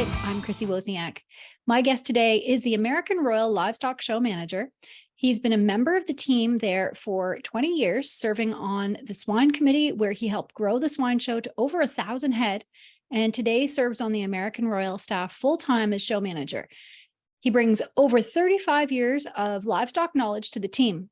Spotlight. I'm Chrissy Wozniak. My guest today is the American Royal Livestock Show Manager. He's been a member of the team there for 20 years, serving on the Swine Committee, where he helped grow the swine show to over 1,000 head, and today serves on the American Royal staff full-time as show manager. He brings over 35 years of livestock knowledge to the team.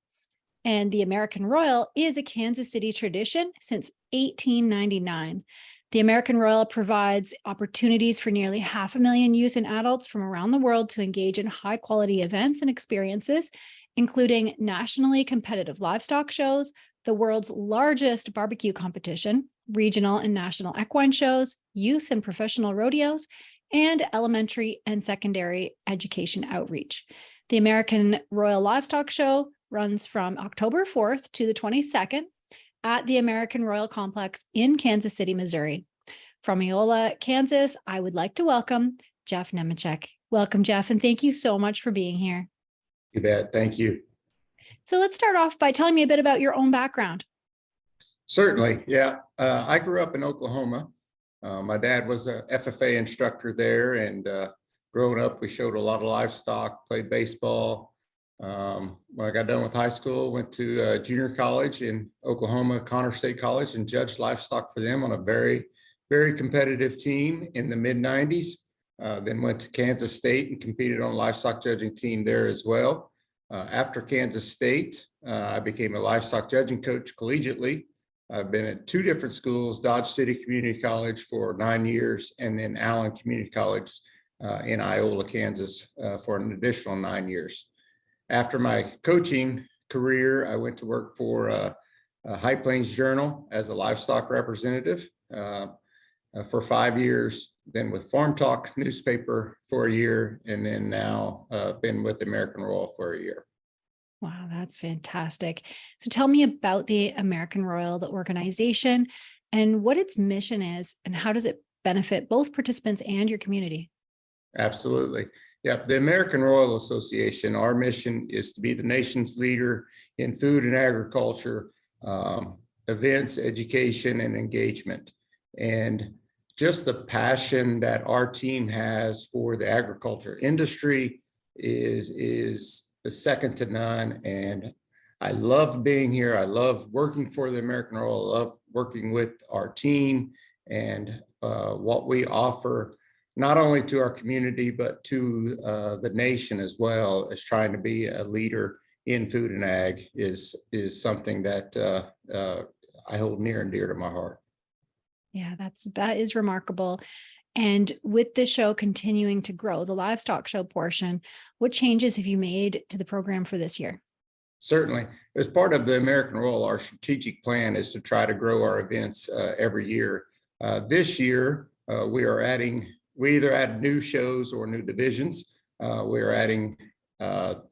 And the American Royal is a Kansas City tradition since 1899. The American Royal provides opportunities for nearly 500,000 youth and adults from around the world to engage in high-quality events and experiences, including nationally competitive livestock shows, the world's largest barbecue competition, regional and national equine shows, youth and professional rodeos, and elementary and secondary education outreach. The American Royal Livestock Show runs from October 4th to the 22nd at the American Royal Complex in Kansas City, Missouri. From Iola, Kansas, I would like to welcome Jeff Nemecek. Welcome, Jeff, and thank you so much for being here. You bet. Thank you. So let's start off by telling me a bit about your own background. Certainly. Yeah. I grew up in Oklahoma. My dad was a FFA instructor there, and growing up, we showed a lot of livestock, played baseball. When I got done with high school, went to junior college in Oklahoma, Connor State College, and judged livestock for them on a very, very competitive team in the mid-90s. Then went to Kansas State and competed on a livestock judging team there as well. After Kansas State, I became a livestock judging coach collegiately. I've been at two different schools, Dodge City Community College for 9 years, and then Allen Community College in Iola, Kansas for an additional 9 years. After my coaching career, I went to work for High Plains Journal as a livestock representative for 5 years, then with Farm Talk newspaper for a year, and then now been with American Royal for a year. Wow, that's fantastic. So tell me about the American Royal, the organization, and what its mission is, and how does it benefit both participants and your community? Absolutely. Yeah, the American Royal Association, our mission is to be the nation's leader in food and agriculture, events, education, and engagement. And just the passion that our team has for the agriculture industry is second to none. And I love being here. I love working for the American Royal. I love working with our team and what we offer, not only to our community, but to the nation as well, as trying to be a leader in food and ag is something that I hold near and dear to my heart. Yeah, that is remarkable. And with the show continuing to grow, the livestock show portion, what changes have you made to the program for this year? Certainly. As part of the American Royal, our strategic plan is to try to grow our events every year. This year, we either add new shows or new divisions. We are adding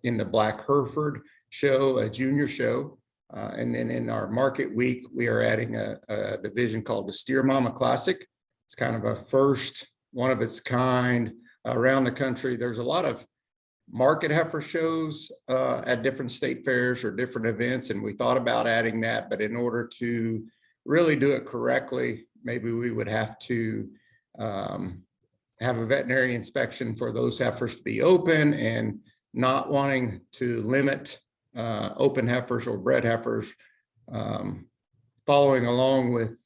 in the Black Hereford show, a junior show. And then in our market week, we are adding a division called the Steer Mama Classic. It's kind of a first, one of its kind around the country. There's a lot of market heifer shows at different state fairs or different events, and we thought about adding that, but in order to really do it correctly, maybe we would have to have a veterinary inspection for those heifers to be open, and not wanting to limit open heifers or bred heifers, following along with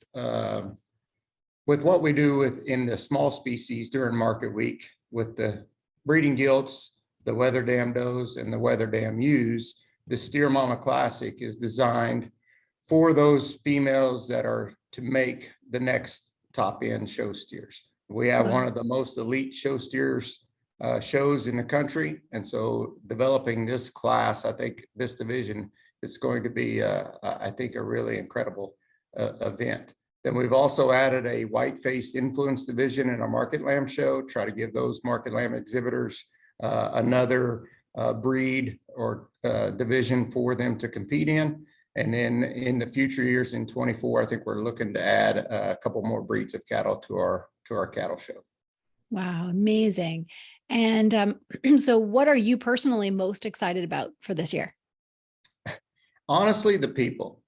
what we do in the small species during market week with the breeding gilts, the weather dam does, and the weather dam ewes. The Steer Mama Classic is designed for those females that are to make the next top end show steers. We have one of the most elite show steers shows in the country. And so developing this class, I think this division is going to be, I think, a really incredible event. Then we've also added a white-faced influence division in our market lamb show, try to give those market lamb exhibitors another breed or division for them to compete in. And then in the future years in 24, I think we're looking to add a couple more breeds of cattle to our cattle show. Wow, amazing. And so what are you personally most excited about for this year? Honestly, the people.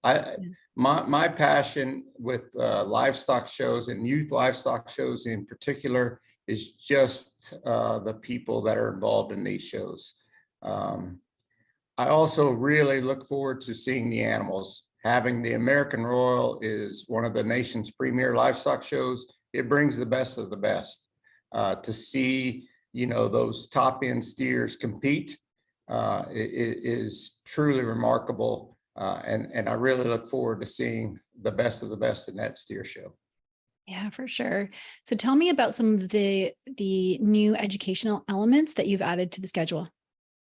My passion with livestock shows and youth livestock shows in particular is just the people that are involved in these shows. I also really look forward to seeing the animals. Having the American Royal is one of the nation's premier livestock shows. It brings the best of the best. To see, those top end steers compete is truly remarkable. And I really look forward to seeing the best of the best in that steer show. Yeah, for sure. So tell me about some of the new educational elements that you've added to the schedule.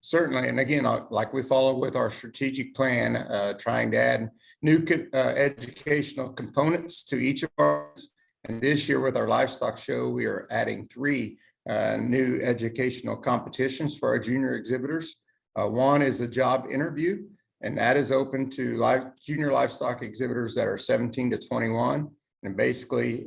Certainly. And again, like we follow with our strategic plan, trying to add new educational components to each of ours. And this year with our livestock show, we are adding 3 new educational competitions for our junior exhibitors. One is a job interview, and that is open to junior livestock exhibitors that are 17 to 21. And basically,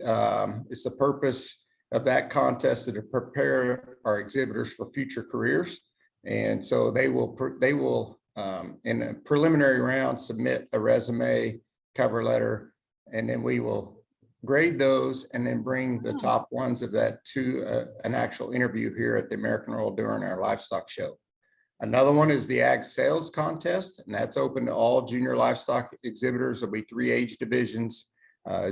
it's the purpose of that contest to prepare our exhibitors for future careers. And so they will in a preliminary round submit a resume, cover letter, and then we will grade those and then bring the top ones of that to an actual interview here at the American Royal during our livestock show. Another one is the Ag Sales Contest, and that's open to all junior livestock exhibitors. There'll be 3 age divisions,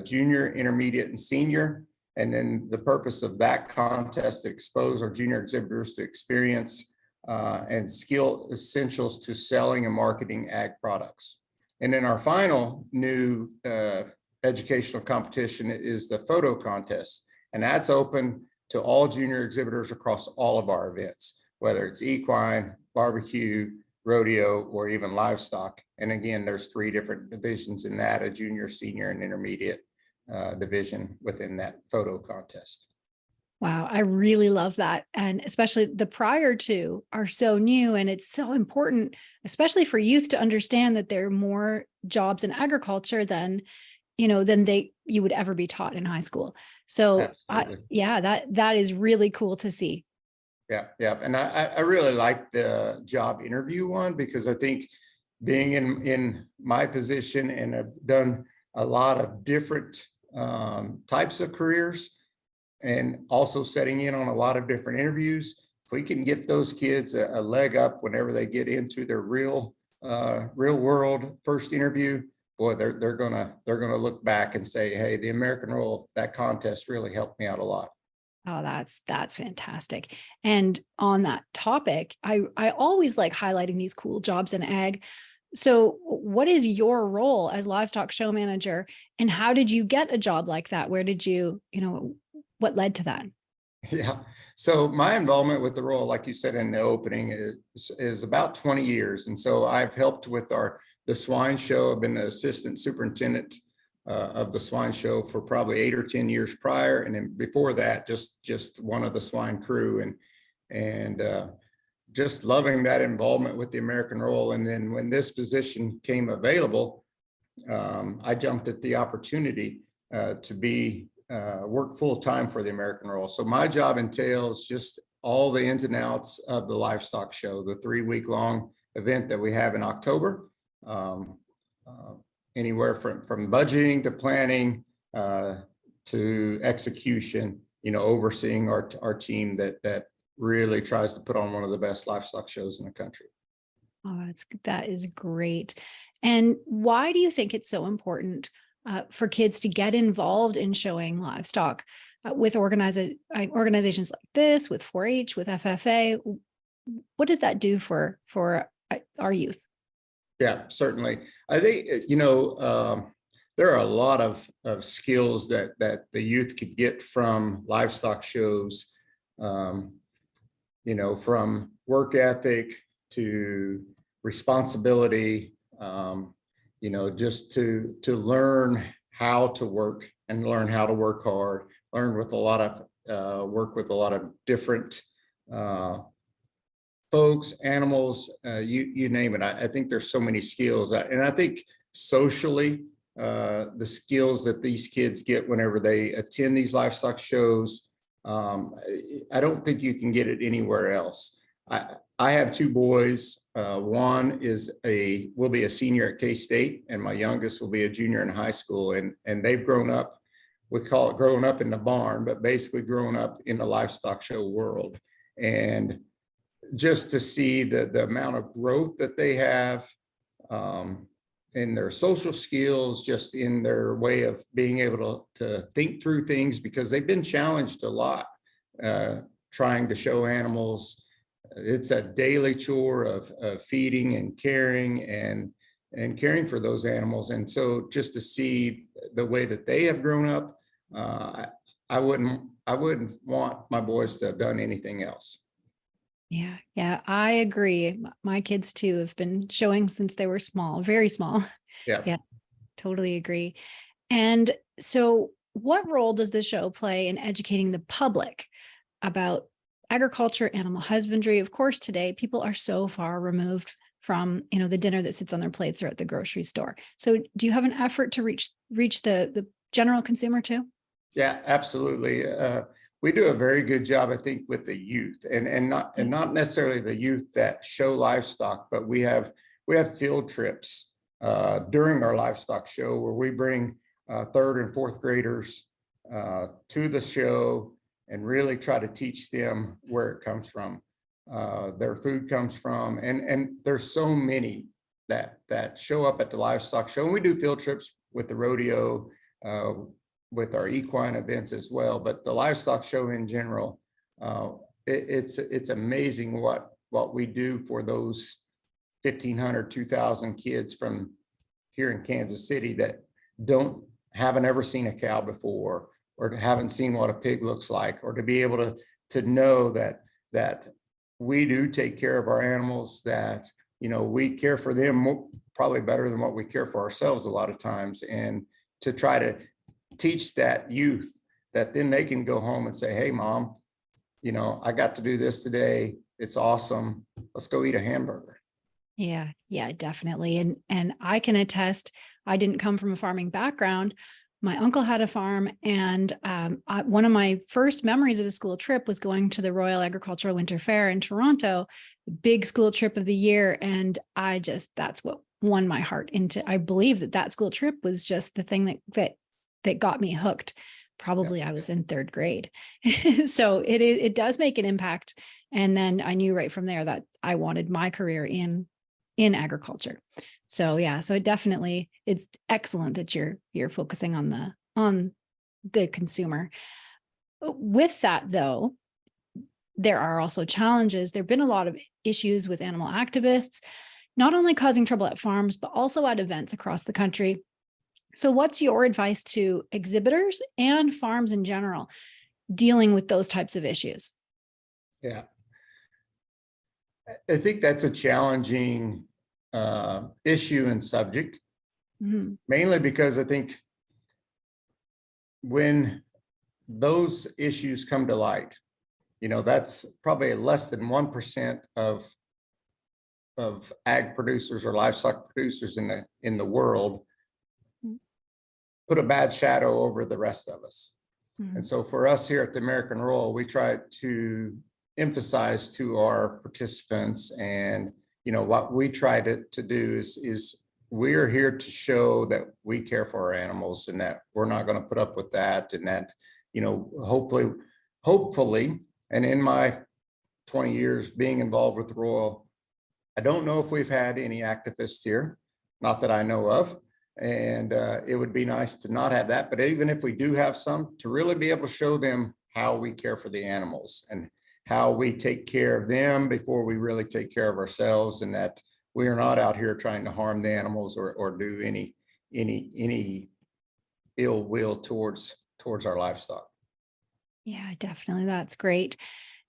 junior, intermediate, and senior. And then the purpose of that contest to expose our junior exhibitors to experience and skill essentials to selling and marketing ag products. And then our final new educational competition is the photo contest. And that's open to all junior exhibitors across all of our events, whether it's equine, barbecue, rodeo, or even livestock. And again, there's 3 different divisions in that, a junior, senior, and intermediate division within that photo contest. Wow, I really love that. And especially the prior 2 are so new, and it's so important, especially for youth, to understand that there are more jobs in agriculture than you would ever be taught in high school. So that is really cool to see. Yeah. And I really like the job interview one, because I think being in my position and have done a lot of different types of careers, and also setting in on a lot of different interviews, if we can get those kids a leg up whenever they get into their real world first interview, boy, they're gonna look back and say, hey, the American Royal, that contest really helped me out a lot. Oh, that's fantastic. And on that topic, I always like highlighting these cool jobs in ag. So what is your role as livestock show manager, and how did you get a job like that? Where did you, what led to that? Yeah. So my involvement with the Royal, like you said in the opening, is about 20 years. And so I've helped with the swine show. I've been the assistant superintendent of the swine show for probably 8 or 10 years prior. And then before that, just one of the swine crew, and just loving that involvement with the American Royal. And then when this position came available, I jumped at the opportunity to work full time for the American Royal. So my job entails just all the ins and outs of the livestock show, the 3-week-long event that we have in October. Anywhere from budgeting to planning to execution, overseeing our team that really tries to put on one of the best livestock shows in the country. Oh, that is great. And why do you think it's so important for kids to get involved in showing livestock with organizations like this, with 4-H, with FFA? What does that do for our youth? Yeah, certainly. I think, there are a lot of skills that the youth could get from livestock shows, from work ethic to responsibility, just to learn how to work and learn how to work hard, learn with a lot of work with a lot of different folks, animals, you name it. I think there's so many skills, and I think socially, the skills that these kids get whenever they attend these livestock shows, I don't think you can get it anywhere else. I have 2 boys. One will be a senior at K-State, and my youngest will be a junior in high school, and they've grown up we call it growing up in the barn, but basically growing up in the livestock show world. And just to see the amount of growth that they have in their social skills, just in their way of being able to think through things, because they've been challenged a lot trying to show animals. It's a daily chore of feeding and caring for those animals. And so just to see the way that they have grown up, I wouldn't want my boys to have done anything else. Yeah, yeah, I agree. My kids too have been showing since they were small, very small. Yeah. Yeah, totally agree. And so what role does the show play in educating the public about agriculture, animal husbandry? Of course, today people are so far removed from, the dinner that sits on their plates or at the grocery store. So do you have an effort to reach the general consumer too? Yeah, absolutely. We do a very good job, I think, with the youth, and not necessarily the youth that show livestock, but we have field trips during our livestock show where we bring third and fourth graders to the show and really try to teach them where it comes from, their food comes from, and there's so many that show up at the livestock show. And we do field trips with the rodeo, with our equine events as well, but the livestock show in general, it's amazing what we do for those 1,500, 2,000 kids from here in Kansas City that haven't ever seen a cow before, or haven't seen what a pig looks like, or to be able to know that we do take care of our animals, that we care for them probably better than what we care for ourselves a lot of times, and to try to teach that youth that then they can go home and say, hey, Mom, I got to do this today. It's awesome. Let's go eat a hamburger. Yeah, definitely. And I can attest, I didn't come from a farming background. My uncle had a farm, and one of my first memories of a school trip was going to the Royal Agricultural Winter Fair in Toronto, the big school trip of the year. And that's what won my heart into, I believe that school trip was just the thing that got me hooked. Probably I was in third grade. So it does make an impact. And then I knew right from there that I wanted my career in agriculture. So yeah, so it's excellent that you're focusing on the consumer. With that though, there are also challenges. There've been a lot of issues with animal activists, not only causing trouble at farms, but also at events across the country. So what's your advice to exhibitors and farms in general dealing with those types of issues? Yeah, I think that's a challenging issue and subject, mainly because I think when those issues come to light, that's probably less than 1% of ag producers or livestock producers in the world put a bad shadow over the rest of us. And so for us here at the American Royal, we try to emphasize to our participants, and what we try to do is we're here to show that we care for our animals, and that we're not going to put up with that, and that hopefully, and in my 20 years being involved with the Royal, I don't know if we've had any activists here, not that I know of. And it would be nice to not have that. But even if we do have some, to really be able to show them how we care for the animals and how we take care of them before we really take care of ourselves, and that we are not out here trying to harm the animals or do any ill will towards our livestock. Yeah, definitely. That's great.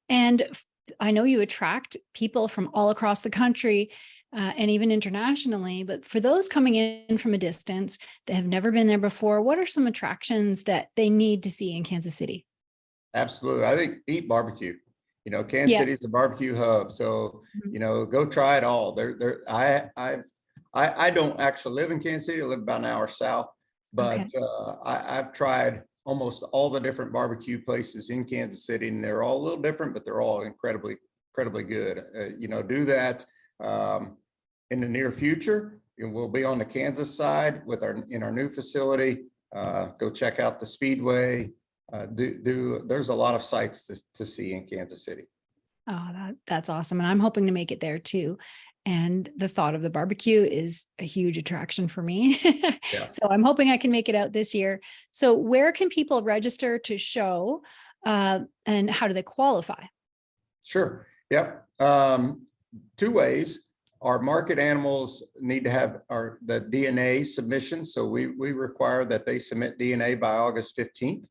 And I know you attract people from all across the country and even internationally, but for those coming in from a distance that have never been there before, what are some attractions that they need to see in Kansas City? Absolutely. I think eat barbecue. Kansas City is a barbecue hub. So, go try it all. I don't actually live in Kansas City. I live about an hour south, but I've tried almost all the different barbecue places in Kansas City, and they're all a little different, but they're all incredibly good. Do that in the near future. We'll be on the Kansas side in our new facility. Go check out the Speedway. There's a lot of sights to see in Kansas City. Oh, that's awesome. And I'm hoping to make it there too. And the thought of the barbecue is a huge attraction for me. Yeah. So I'm hoping I can make it out this year. So where can people register to show, and how do they qualify? Sure. Yep. Two ways. Our market animals need to have the DNA submission. So we require that they submit DNA by August 15th.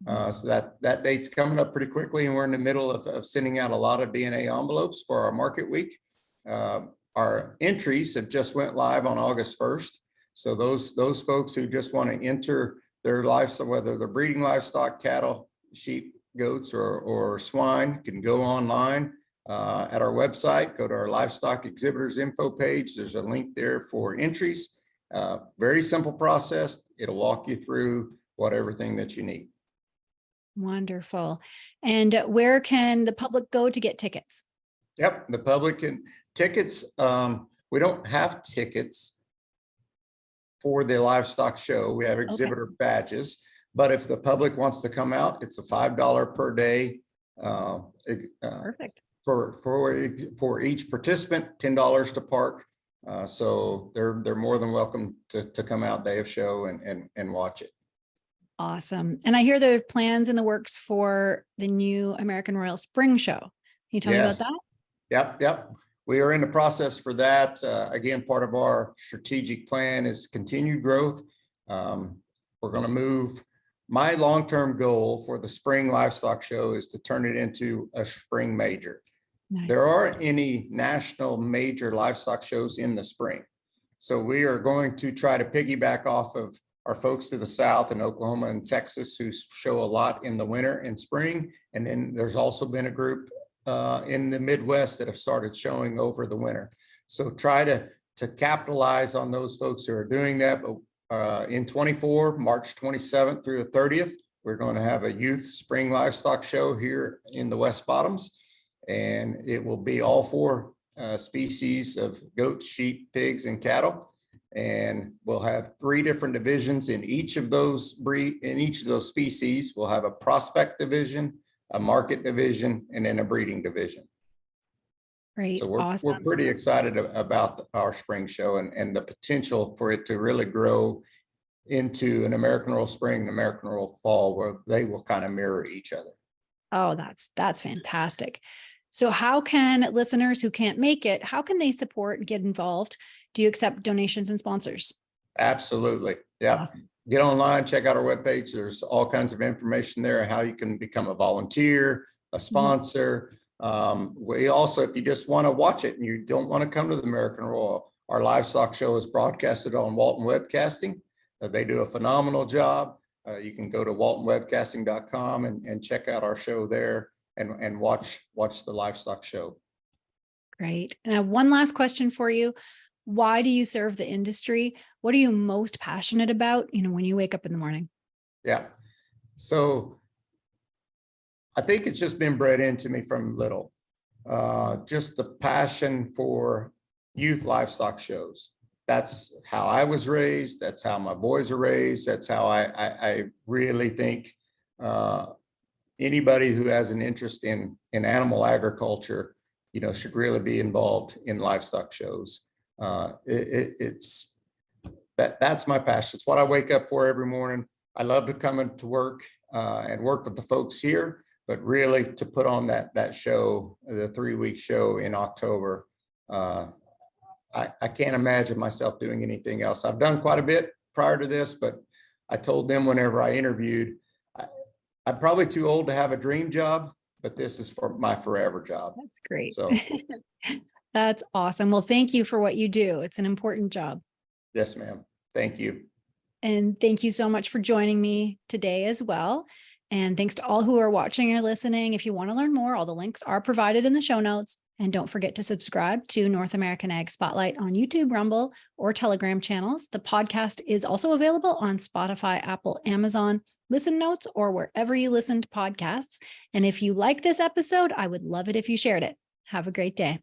So that date's coming up pretty quickly, and we're in the middle of sending out a lot of DNA envelopes for our market week. Our entries have just went live on August 1st. So those folks who just want to enter their livestock, whether they're breeding livestock, cattle, sheep, goats, or swine, can go online at our website, go to our livestock exhibitors info page. There's a link there for entries. Very simple process. It'll walk you through everything that you need. Wonderful. And where can the public go to get tickets? Yep, the public can tickets. We don't have tickets for the livestock show. We have exhibitor badges, but if the public wants to come out, it's a $5 per day. Perfect. For each participant, $10 to park. So they're more than welcome to come out day of show and watch it. Awesome. And I hear there are plans in the works for the new American Royal Spring Show. Can you tell me about that? Yep. We are in the process for that. Again, part of our strategic plan is continued growth. We're going to move. My long-term goal for the spring livestock show is to turn it into a spring major. Nice. There aren't any national major livestock shows in the spring. So we are going to try to piggyback off of our folks to the south in Oklahoma and Texas who show a lot in the winter and spring. And then there's also been a group in the Midwest that have started showing over the winter. So try to capitalize on those folks who are doing that. But in 24, March 27th through the 30th, we're going to have a youth spring livestock show here in the West Bottoms. And it will be all four species of goats, sheep, pigs, and cattle. And we'll have 3 different divisions in each of those species. We'll have a prospect division, a market division, and then a breeding division. Great. So we're Awesome. pretty excited about our spring show and the potential for it to really grow into an American Royal Spring and American Royal Fall, where they will kind of mirror each other. Oh, that's fantastic. So how can listeners who can't make it, how can they support and get involved? Do you accept donations and sponsors? Absolutely. Yeah. Awesome. Get online, check out our webpage. There's all kinds of information there, how you can become a volunteer, a sponsor. We also, if you just want to watch it and you don't want to come to the American Royal, our livestock show is broadcasted on Walton Webcasting. They do a phenomenal job. You can go to waltonwebcasting.com and check out our show there and watch the livestock show. Great. And I have one last question for you. Why do you serve the industry? What are you most passionate about, when you wake up in the morning? Yeah. So I think it's just been bred into me from little. Just the passion for youth livestock shows. That's how I was raised. That's how my boys are raised. That's how I really think anybody who has an interest in animal agriculture, should really be involved in livestock shows. That's my passion. It's what I wake up for every morning. I love to come into work and work with the folks here, but really to put on that show, the 3-week show in October. I can't imagine myself doing anything else. I've done quite a bit prior to this, but I told them whenever I interviewed, I'm probably too old to have a dream job, but this is for my forever job. That's great. So that's awesome. Well, thank you for what you do. It's an important job. Yes, ma'am. Thank you. And thank you so much for joining me today as well. And thanks to all who are watching or listening. If you want to learn more, all the links are provided in the show notes. And don't forget to subscribe to North American Ag Spotlight on YouTube, Rumble, or Telegram channels. The podcast is also available on Spotify, Apple, Amazon, Listen Notes, or wherever you listen to podcasts. And if you like this episode, I would love it if you shared it. Have a great day.